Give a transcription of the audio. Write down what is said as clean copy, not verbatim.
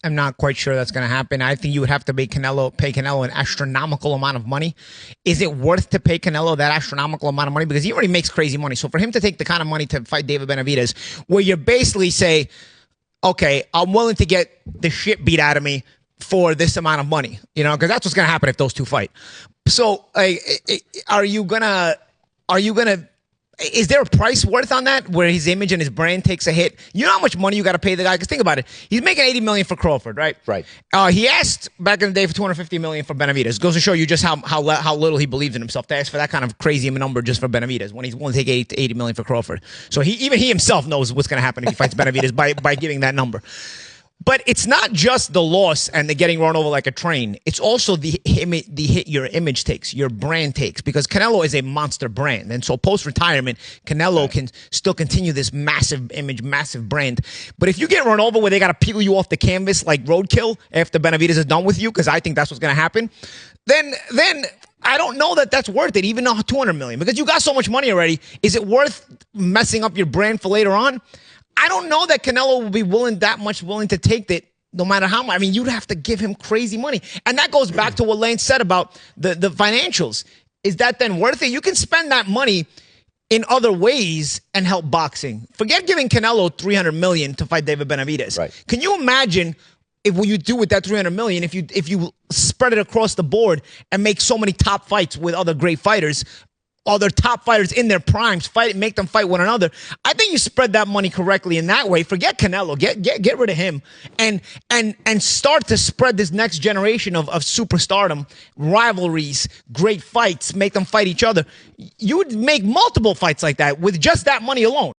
I'm not quite sure that's going to happen. I think you would have to pay Canelo an astronomical amount of money. Is it worth to pay Canelo that astronomical amount of money? Because he already makes crazy money. So for him to take the kind of money to fight David Benavidez, where you basically say, okay, I'm willing to get the shit beat out of me for this amount of money, because that's what's going to happen if those two fight. So are you going to, is there a price worth on that where his image and his brand takes a hit? You know how much money you got to pay the guy? Because think about it. He's making $80 million for Crawford, right? Right. He asked back in the day for $250 million for Benavidez. Goes to show you just how little he believes in himself to ask for that kind of crazy number just for Benavidez when he's willing to take $80 million for Crawford. So even he himself knows what's going to happen if he fights Benavidez by giving that number. But it's not just the loss and the getting run over like a train. It's also the hit your image takes, your brand takes, because Canelo is a monster brand. And so post-retirement, Canelo can still continue this massive image, massive brand. But if you get run over where they got to peel you off the canvas like roadkill after Benavidez is done with you, because I think that's what's going to happen, then I don't know that that's worth it, even $200 million, because you got so much money already. Is it worth messing up your brand for later on? I don't know that Canelo will be willing to take that no matter how much. I mean, you'd have to give him crazy money. And that goes back to what Lane said about the financials. Is that then worth it? You can spend that money in other ways and help boxing. Forget giving Canelo $300 million to fight David Benavidez. Right. Can you imagine what you do with that $300 million if you spread it across the board and make so many top fights with other great fighters? Other top fighters in their primes, make them fight one another. I think you spread that money correctly in that way. Forget Canelo, get rid of him, and start to spread this next generation of superstardom, rivalries, great fights, make them fight each other. You would make multiple fights like that with just that money alone.